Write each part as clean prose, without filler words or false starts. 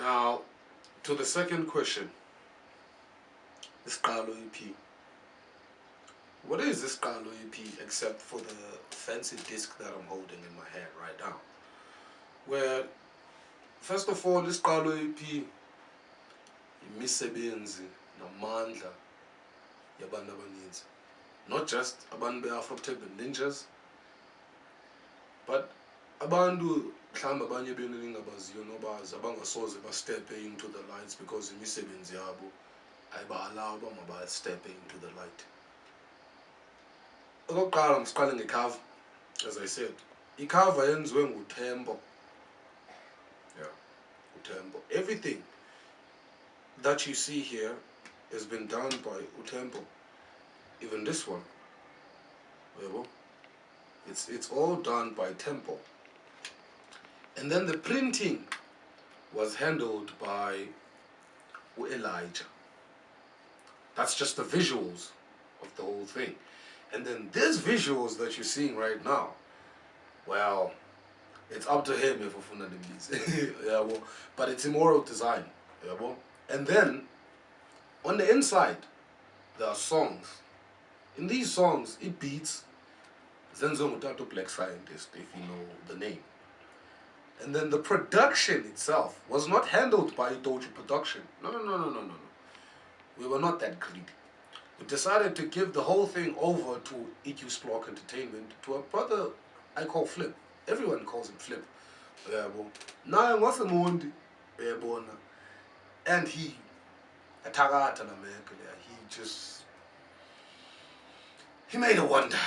Now, to the second question, Isqalo EP. What is Isqalo EP except for the fancy disc that I'm holding in my hand right now? Well, first of all, Isqalo EP, imisebenzi namandla yabantu abaninzi. Not just abantu be-Afro-Tap and Ninjas, but abantu mhlawumbe abanye benu ningabaziyo nobazi abangasoze bastepe into the lights because imisebenzi yabo ayiba-allow uba mabastepe into the light. Okokuqala msiqale ngecover, as I said. Icover yenziwe nguTempo. Yeah, uTempo. Everything that you see here has been done by uTempo. Even this one. It's all done by Tempo. And then the printing was handled by Elijah. That's just the visuals of the whole thing. And then these visuals that you're seeing right now, well, it's up to him if ufuna nimbize. Yeah, well, but it's immoral design. Yeah, well. And then on the inside, there are songs. In these songs, it beats Zenzo Mutato Black Scientist, if you know the name. And then the production itself was not handled by Doji Production. No. We were not that greedy. We decided to give the whole thing over to EQ Splork Entertainment, to a brother I call Flip. Everyone calls him Flip. Now what's the mood? And he made a wonder.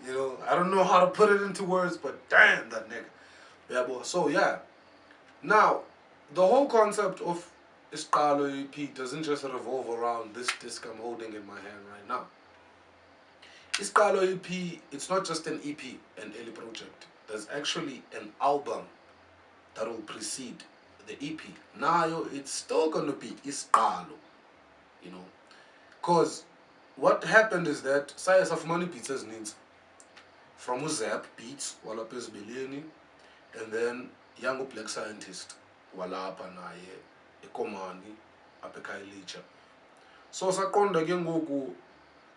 You know, I don't know how to put it into words, but damn that nigga. Yeah, boy. So yeah. Now, the whole concept of Isqalo EP doesn't just revolve around this disc I'm holding in my hand right now. Isqalo EP, it's not just an EP, an early project. There's actually an album that will precede the EP. Now, it's still gonna be Isqalo, you know, because what happened is that Saya Safumani Pizzas needs from Uzap Beats, Walapes Beleni, and then Young Black Scientist, Walapa Naye, Ekomani, Apekailicha. So Sakonda Gengoku,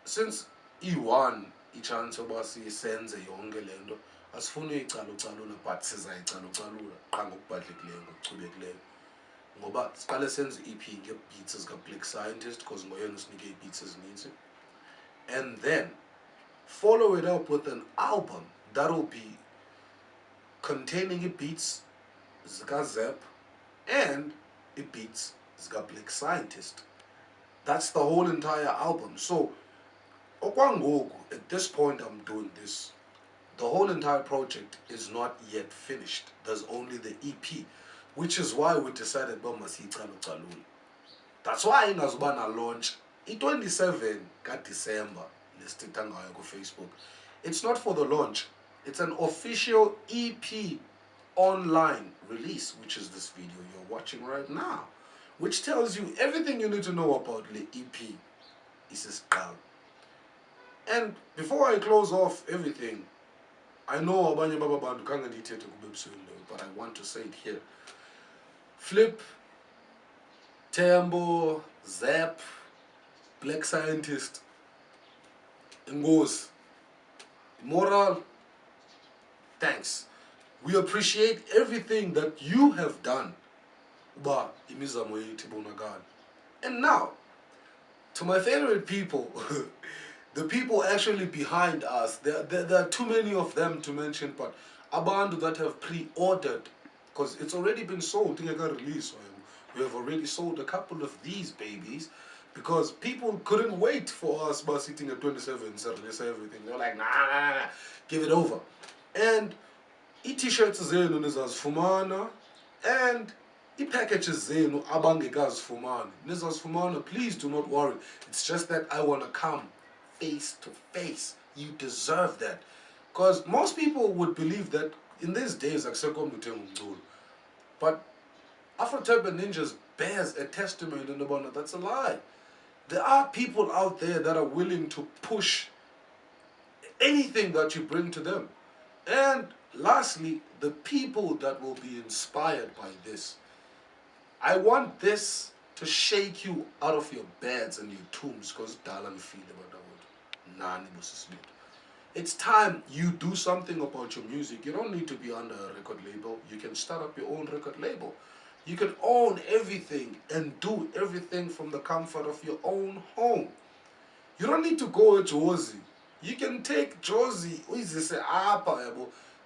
since E1, chance of us sends a young lendo, as Funi Calo na part says I Calo, Kango Patrick Lengo, Ngoba Scala sends EP, get beats as got Black Scientist, because Moyanus Nigga beats as needs it. And then follow it up with an album that'll be containing it beats Zga Zep and it beats Zga Black Scientist. That's the whole entire album. So Okwangoku, at this point I'm doing this, the whole entire project is not yet finished. There's only the EP, which is why we decided that's why in Azubana launch 27 December listed on Facebook. It's not for the launch, it's an official EP online release, which is this video you're watching right now, which tells you everything you need to know about the EP. Isqalo. And before I close off everything, I know abanye baba bantu kanga ndithethe kubebusweni, but I want to say it here. Flip, Tembo, Zap, Black Scientist, Ngos, Moral, thanks. We appreciate everything that you have done. And now, to my favorite people, the people actually behind us, there are too many of them to mention, but abantu that have pre-ordered, because it's already been sold, we have already sold a couple of these babies, because people couldn't wait for us by sitting at 27 and everything. They're like, nah, give it over. And i-t-shirts zenu nizazifumana, and i-packages zenu abangekazifumani nizazifumana. Please do not worry. It's just that I want to come face to face. You deserve that. Because most people would believe that in these days, but Afro-Tap and Ninjas bears a testimony in the bond that's a lie. There are people out there that are willing to push anything that you bring to them. And lastly, the people that will be inspired by this. I want this to shake you out of your beds and your tombs because dala ngifile badawethu. Nani busisibethu. It's time you do something about your music. You don't need to be under a record label. You can start up your own record label. You can own everything and do everything from the comfort of your own home. You don't need to go to Jozi. You can take Jozi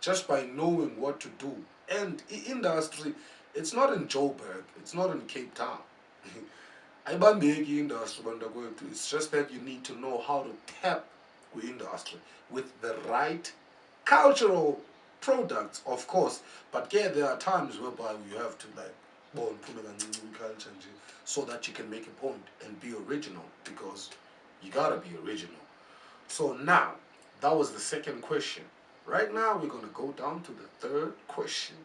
just by knowing what to do. And industry, it's not in Joburg, it's not in Cape Town. Ayibambeki industry bantu kwethu. It's just that you need to know how to tap the industry with the right cultural products, of course. But yeah, there are times whereby you have to like culture so that you can make a point and be original because you gotta be original. So now, that was the second question. Right now, we're gonna go down to the third question.